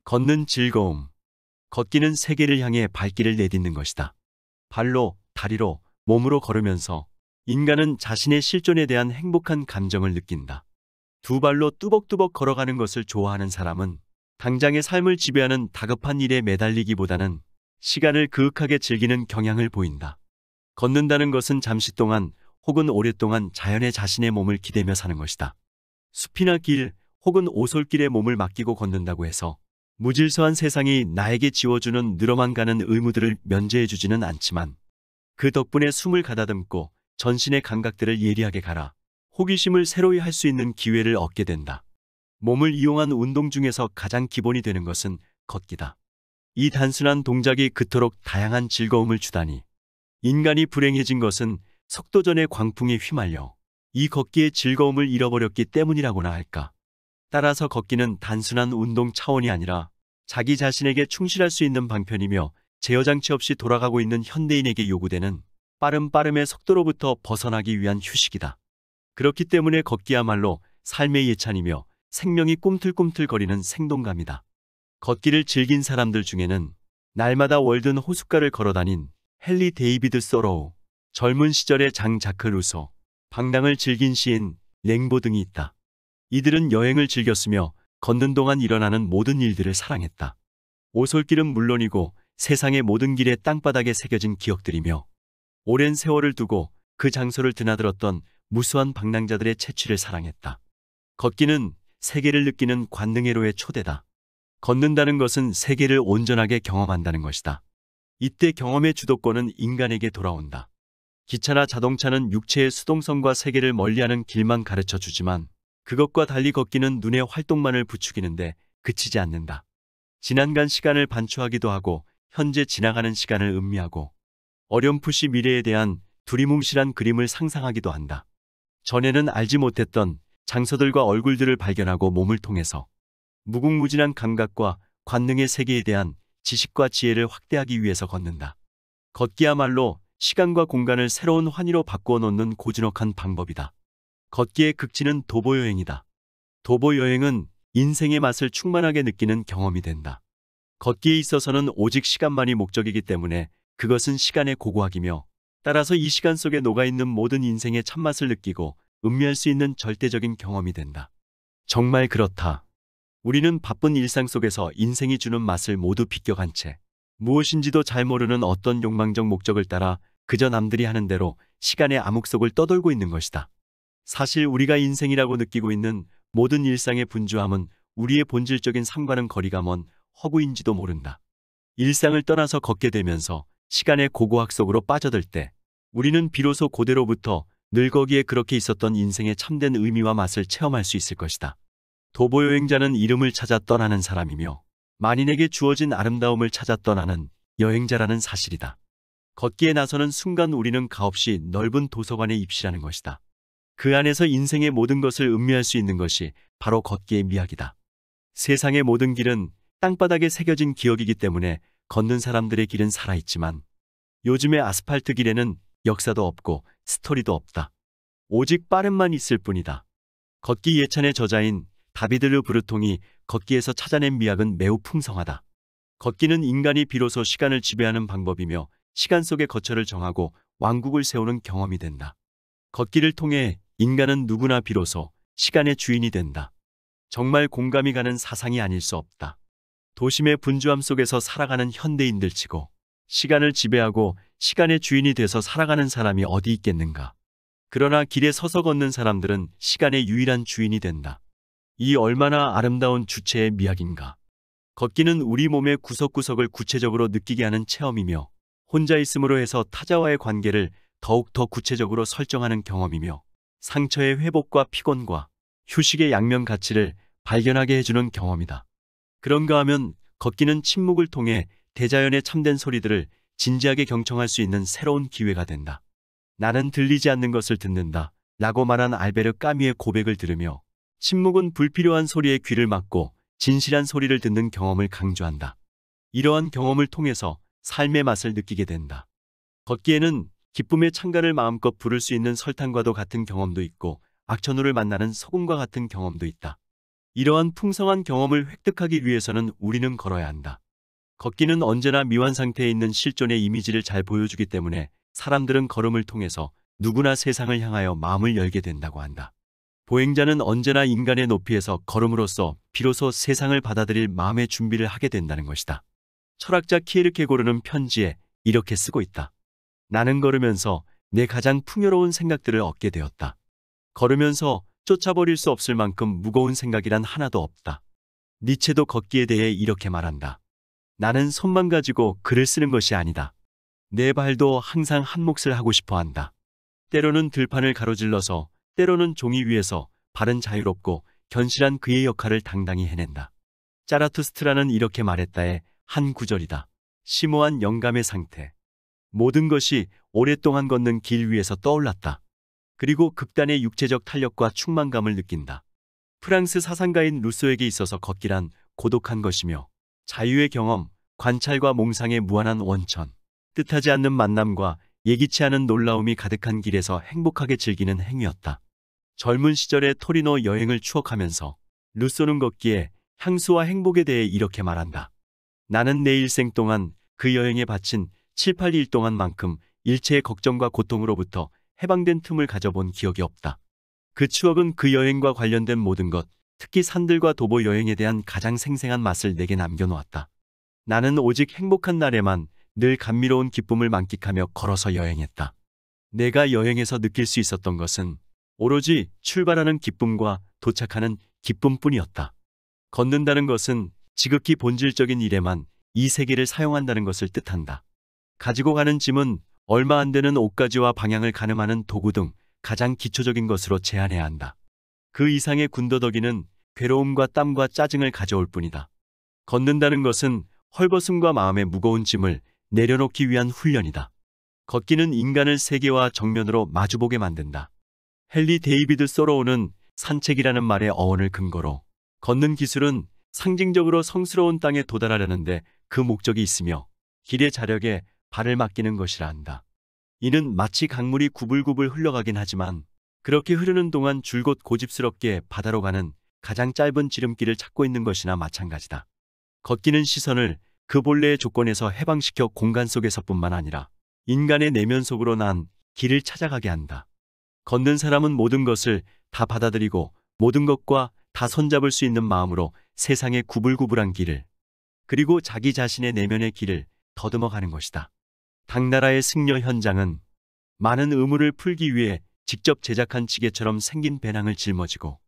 걷는 즐거움. 걷기는 세계를 향해 발길을 내딛는 것이다. 발로, 다리로, 몸으로 걸으면서 인간은 자신의 실존에 대한 행복한 감정을 느낀다. 두 발로 뚜벅뚜벅 걸어가는 것을 좋아하는 사람은 당장의 삶을 지배하는 다급한 일에 매달리기보다는 시간을 그윽하게 즐기는 경향을 보인다. 걷는다는 것은 잠시 동안 혹은 오랫동안 자연에 자신의 몸을 기대며 사는 것이다. 숲이나 길 혹은 오솔길에 몸을 맡기고 걷는다고 해서 무질서한 세상이 나에게 지워주는 늘어만 가는 의무들을 면제해주지는 않지만 그 덕분에 숨을 가다듬고 전신의 감각들을 예리하게 갈아 호기심을 새로이 할 수 있는 기회를 얻게 된다. 몸을 이용한 운동 중에서 가장 기본이 되는 것은 걷기다. 이 단순한 동작이 그토록 다양한 즐거움을 주다니 인간이 불행해진 것은 석도전의 광풍에 휘말려 이 걷기의 즐거움을 잃어버렸기 때문이라고나 할까. 따라서 걷기는 단순한 운동 차원이 아니라 자기 자신에게 충실할 수 있는 방편이며 제어장치 없이 돌아가고 있는 현대인에게 요구되는 빠름의 속도로부터 벗어나기 위한 휴식이다. 그렇기 때문에 걷기야말로 삶의 예찬이며 생명이 꿈틀꿈틀거리는 생동감이다. 걷기를 즐긴 사람들 중에는 날마다 월든 호숫가를 걸어다닌 헨리 데이비드 소로우, 젊은 시절의 장 자크 루소, 방랑을 즐긴 시인 랭보 등이 있다. 이들은 여행을 즐겼으며 걷는 동안 일어나는 모든 일들을 사랑했다. 오솔길은 물론이고 세상의 모든 길에 땅바닥에 새겨진 기억들이며 오랜 세월을 두고 그 장소를 드나들었던 무수한 방랑자들의 채취를 사랑했다. 걷기는 세계를 느끼는 관능회로의 초대다. 걷는다는 것은 세계를 온전하게 경험한다는 것이다. 이때 경험의 주도권은 인간에게 돌아온다. 기차나 자동차는 육체의 수동성과 세계를 멀리하는 길만 가르쳐 주지만 그것과 달리 걷기는 눈의 활동만을 부추기는데 그치지 않는다. 지난간 시간을 반추하기도 하고 현재 지나가는 시간을 음미하고 어렴풋이 미래에 대한 두리뭉실한 그림을 상상하기도 한다. 전에는 알지 못했던 장소들과 얼굴들을 발견하고 몸을 통해서 무궁무진한 감각과 관능의 세계에 대한 지식과 지혜를 확대하기 위해서 걷는다. 걷기야말로 시간과 공간을 새로운 환희로 바꾸어 놓는 고즈넉한 방법이다. 걷기의 극치는 도보여행이다. 도보여행은 인생의 맛을 충만하게 느끼는 경험이 된다. 걷기에 있어서는 오직 시간만이 목적이기 때문에 그것은 시간의 고고학이며 따라서 이 시간 속에 녹아있는 모든 인생의 참맛을 느끼고 음미할 수 있는 절대적인 경험이 된다. 정말 그렇다. 우리는 바쁜 일상 속에서 인생이 주는 맛을 모두 비껴간 채 무엇인지도 잘 모르는 어떤 욕망적 목적을 따라 그저 남들이 하는 대로 시간의 암흑 속을 떠돌고 있는 것이다. 사실 우리가 인생이라고 느끼고 있는 모든 일상의 분주함은 우리의 본질적인 삶과는 거리가 먼 허구인지도 모른다. 일상을 떠나서 걷게 되면서 시간의 고고학 속으로 빠져들 때 우리는 비로소 고대로부터 늘 거기에 그렇게 있었던 인생의 참된 의미와 맛을 체험할 수 있을 것이다. 도보여행자는 이름을 찾아 떠나는 사람이며 만인에게 주어진 아름다움을 찾아 떠나는 여행자라는 사실이다. 걷기에 나서는 순간 우리는 가없이 넓은 도서관에 입실하는 것이다. 그 안에서 인생의 모든 것을 음미할 수 있는 것이 바로 걷기의 미학이다. 세상의 모든 길은 땅바닥에 새겨진 기억이기 때문에 걷는 사람들의 길은 살아있지만 요즘의 아스팔트 길에는 역사도 없고 스토리도 없다. 오직 빠름만 있을 뿐이다. 걷기 예찬의 저자인 다비드 르 브르통이 걷기에서 찾아낸 미학은 매우 풍성하다. 걷기는 인간이 비로소 시간을 지배하는 방법이며 시간 속의 거처를 정하고 왕국을 세우는 경험이 된다. 걷기를 통해 인간은 누구나 비로소 시간의 주인이 된다. 정말 공감이 가는 사상이 아닐 수 없다. 도심의 분주함 속에서 살아가는 현대인들 치고 시간을 지배하고 시간의 주인이 돼서 살아가는 사람이 어디 있겠는가. 그러나 길에 서서 걷는 사람들은 시간의 유일한 주인이 된다. 이 얼마나 아름다운 주체의 미학인가. 걷기는 우리 몸의 구석구석을 구체적으로 느끼게 하는 체험이며 혼자 있음으로 해서 타자와의 관계를 더욱 더 구체적으로 설정하는 경험이며 상처의 회복과 피곤과 휴식의 양면 가치를 발견하게 해주는 경험이다. 그런가 하면 걷기는 침묵을 통해 대자연의 참된 소리들을 진지하게 경청할 수 있는 새로운 기회가 된다. 나는 들리지 않는 것을 듣는다 라고 말한 알베르 까뮈의 고백을 들으며 침묵은 불필요한 소리에 귀를 막고 진실한 소리를 듣는 경험을 강조한다. 이러한 경험을 통해서 삶의 맛을 느끼게 된다. 걷기에는 기쁨의 창가를 마음껏 부를 수 있는 설탕과도 같은 경험도 있고 악천후를 만나는 소금과 같은 경험도 있다. 이러한 풍성한 경험을 획득하기 위해서는 우리는 걸어야 한다. 걷기는 언제나 미완 상태에 있는 실존의 이미지를 잘 보여주기 때문에 사람들은 걸음을 통해서 누구나 세상을 향하여 마음을 열게 된다고 한다. 보행자는 언제나 인간의 높이에서 걸음으로써 비로소 세상을 받아들일 마음의 준비를 하게 된다는 것이다. 철학자 키에르케고르는 편지에 이렇게 쓰고 있다. 나는 걸으면서 내 가장 풍요로운 생각들을 얻게 되었다. 걸으면서 쫓아버릴 수 없을 만큼 무거운 생각이란 하나도 없다. 니체도 걷기에 대해 이렇게 말한다. 나는 손만 가지고 글을 쓰는 것이 아니다. 내 발도 항상 한 몫을 하고 싶어 한다. 때로는 들판을 가로질러서 때로는 종이 위에서 발은 자유롭고 견실한 그의 역할을 당당히 해낸다. 짜라투스트라는 이렇게 말했다의 한 구절이다. 심오한 영감의 상태. 모든 것이 오랫동안 걷는 길 위에서 떠올랐다. 그리고 극단의 육체적 탄력과 충만감을 느낀다. 프랑스 사상가인 루소에게 있어서 걷기란 고독한 것이며 자유의 경험, 관찰과 몽상의 무한한 원천, 뜻하지 않는 만남과 예기치 않은 놀라움이 가득한 길에서 행복하게 즐기는 행위였다. 젊은 시절의 토리노 여행을 추억하면서 루소는 걷기에 향수와 행복에 대해 이렇게 말한다. 나는 내 일생 동안 그 여행에 바친 7, 8일 동안만큼 일체의 걱정과 고통으로부터 해방된 틈을 가져본 기억이 없다. 그 추억은 그 여행과 관련된 모든 것, 특히 산들과 도보 여행에 대한 가장 생생한 맛을 내게 남겨놓았다. 나는 오직 행복한 날에만 늘 감미로운 기쁨을 만끽하며 걸어서 여행했다. 내가 여행에서 느낄 수 있었던 것은 오로지 출발하는 기쁨과 도착하는 기쁨뿐이었다. 걷는다는 것은 지극히 본질적인 일에만 이 세계를 사용한다는 것을 뜻한다. 가지고 가는 짐은 얼마 안 되는 옷가지와 방향을 가늠하는 도구 등 가장 기초적인 것으로 제한해야 한다. 그 이상의 군더더기는 괴로움과 땀과 짜증을 가져올 뿐이다. 걷는다는 것은 헐벗음과 마음의 무거운 짐을 내려놓기 위한 훈련이다. 걷기는 인간을 세계와 정면으로 마주보게 만든다. 헨리 데이비드 소로우는 산책이라는 말의 어원을 근거로 걷는 기술은 상징적으로 성스러운 땅에 도달하려는데 그 목적이 있으며 길의 자력에 발을 맡기는 것이라 한다. 이는 마치 강물이 구불구불 흘러가긴 하지만 그렇게 흐르는 동안 줄곧 고집스럽게 바다로 가는 가장 짧은 지름길을 찾고 있는 것이나 마찬가지다. 걷기는 시선을 그 본래의 조건에서 해방시켜 공간 속에서뿐만 아니라 인간의 내면 속으로 난 길을 찾아가게 한다. 걷는 사람은 모든 것을 다 받아들이고 모든 것과 다 손잡을 수 있는 마음으로 세상의 구불구불한 길을 그리고 자기 자신의 내면의 길을 더듬어 가는 것이다. 당나라의 승려 현장은 많은 의무를 풀기 위해 직접 제작한 지게처럼 생긴 배낭을 짊어지고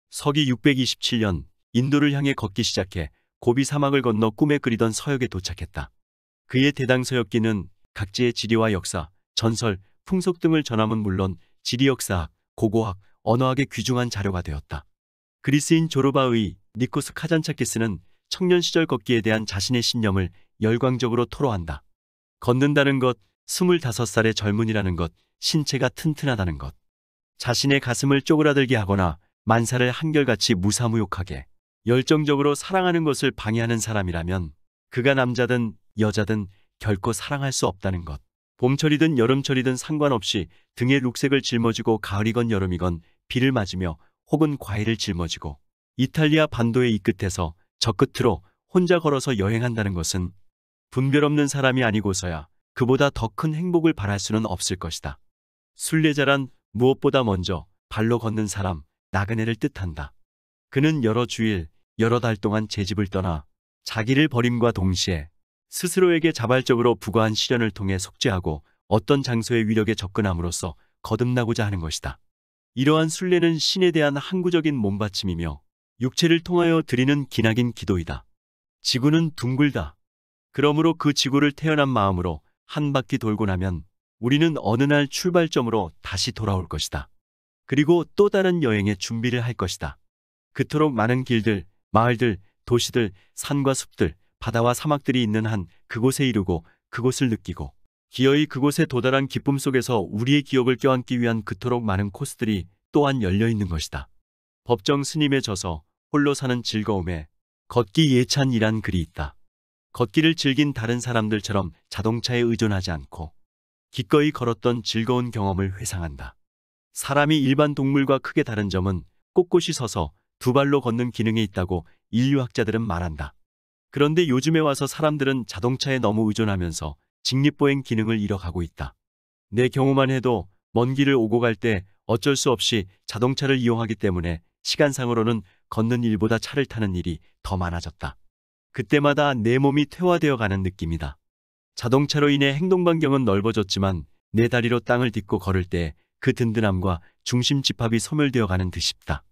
서기 627년 인도를 향해 걷기 시작해 고비 사막을 건너 꿈에 그리던 서역에 도착했다. 그의 대당서역기는 각지의 지리와 역사, 전설, 풍속 등을 전함은 물론 지리역사학, 고고학, 언어학의 귀중한 자료가 되었다. 그리스인 조르바의 니코스 카잔차키스는 청년 시절 걷기에 대한 자신의 신념을 열광적으로 토로한다. 걷는다는 것, 25살의 젊은이라는 것, 신체가 튼튼하다는 것, 자신의 가슴을 쪼그라들게 하거나 만사를 한결같이 무사무욕하게 열정적으로 사랑하는 것을 방해하는 사람이라면 그가 남자든 여자든 결코 사랑할 수 없다는 것. 봄철이든 여름철이든 상관없이 등에 룩색을 짊어지고 가을이건 여름이건 비를 맞으며 혹은 과일을 짊어지고 이탈리아 반도의 이 끝에서 저 끝으로 혼자 걸어서 여행한다는 것은 분별 없는 사람이 아니고서야 그보다 더 큰 행복을 바랄 수는 없을 것이다. 순례자란 무엇보다 먼저 발로 걷는 사람, 나그네를 뜻한다. 그는 여러 주일, 여러 달 동안 제 집을 떠나 자기를 버림과 동시에 스스로에게 자발적으로 부과한 시련을 통해 속죄하고 어떤 장소의 위력에 접근함으로써 거듭나고자 하는 것이다. 이러한 순례는 신에 대한 항구적인 몸바침이며 육체를 통하여 드리는 기나긴 기도이다. 지구는 둥글다. 그러므로 그 지구를 태어난 마음으로 한 바퀴 돌고 나면 우리는 어느 날 출발점으로 다시 돌아올 것이다. 그리고 또 다른 여행의 준비를 할 것이다. 그토록 많은 길들, 마을들, 도시들, 산과 숲들, 바다와 사막들이 있는 한 그곳에 이르고 그곳을 느끼고 기어이 그곳에 도달한 기쁨 속에서 우리의 기억을 껴안기 위한 그토록 많은 코스들이 또한 열려있는 것이다. 법정 스님의 저서 홀로 사는 즐거움에 걷기 예찬이란 글이 있다. 걷기를 즐긴 다른 사람들처럼 자동차에 의존하지 않고 기꺼이 걸었던 즐거운 경험을 회상한다. 사람이 일반 동물과 크게 다른 점은 꼿꼿이 서서 두 발로 걷는 기능이 있다고 인류학자들은 말한다. 그런데 요즘에 와서 사람들은 자동차에 너무 의존하면서 직립보행 기능을 잃어가고 있다. 내 경우만 해도 먼 길을 오고 갈 때 어쩔 수 없이 자동차를 이용하기 때문에 시간상으로는 걷는 일보다 차를 타는 일이 더 많아졌다. 그때마다 내 몸이 퇴화되어 가는 느낌이다. 자동차로 인해 행동 반경은 넓어졌지만 내 다리로 땅을 딛고 걸을 때 그 든든함과 중심 집합이 소멸되어 가는 듯 싶다.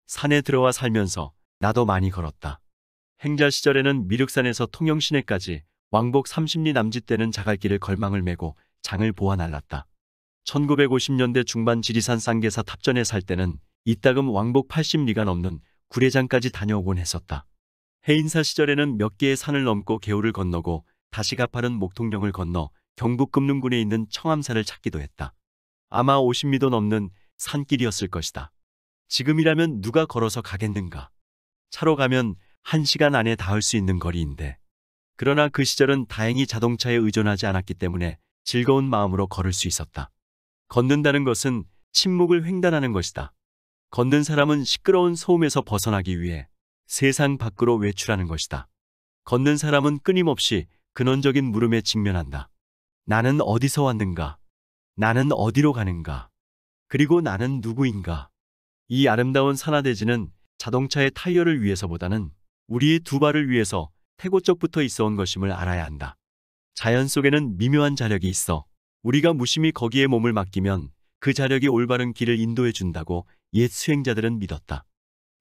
산에 들어와 살면서 나도 많이 걸었다. 행자 시절에는 미륵산에서 통영시내까지 왕복 30리 남짓되는 자갈길을 걸망을 메고 장을 보아 날랐다. 1950년대 중반 지리산 쌍계사 탑전에 살 때는 이따금 왕복 80리가 넘는 구례장까지 다녀오곤 했었다. 해인사 시절에는 몇 개의 산을 넘고 개울을 건너고 다시 가파른 목통령을 건너 경북 금능군에 있는 청암산을 찾기도 했다. 아마 50미도 넘는 산길이었을 것이다. 지금이라면 누가 걸어서 가겠는가? 차로 가면 1시간 안에 닿을 수 있는 거리인데. 그러나 그 시절은 다행히 자동차에 의존하지 않았기 때문에 즐거운 마음으로 걸을 수 있었다. 걷는다는 것은 침묵을 횡단하는 것이다. 걷는 사람은 시끄러운 소음에서 벗어나기 위해 세상 밖으로 외출하는 것이다. 걷는 사람은 끊임없이 근원적인 물음에 직면한다. 나는 어디서 왔는가? 나는 어디로 가는가? 그리고 나는 누구인가? 이 아름다운 산하대지는 자동차의 타이어를 위해서보다는 우리의 두 발을 위해서 태고적부터 있어온 것임을 알아야 한다. 자연 속에는 미묘한 자력이 있어 우리가 무심히 거기에 몸을 맡기면 그 자력이 올바른 길을 인도해 준다고 옛 수행자들은 믿었다.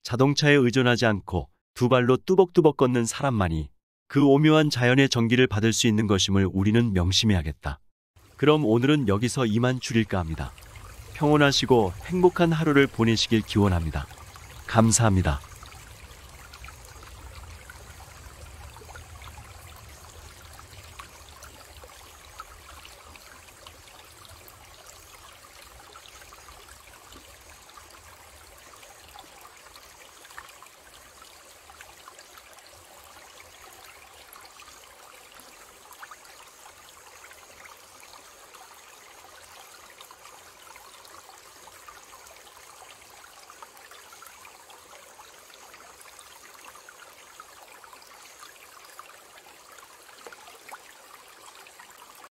자동차에 의존하지 않고 두 발로 뚜벅뚜벅 걷는 사람만이 그 오묘한 자연의 전기를 받을 수 있는 것임을 우리는 명심해야겠다. 그럼 오늘은 여기서 이만 줄일까 합니다. 평온하시고 행복한 하루를 보내시길 기원합니다. 감사합니다.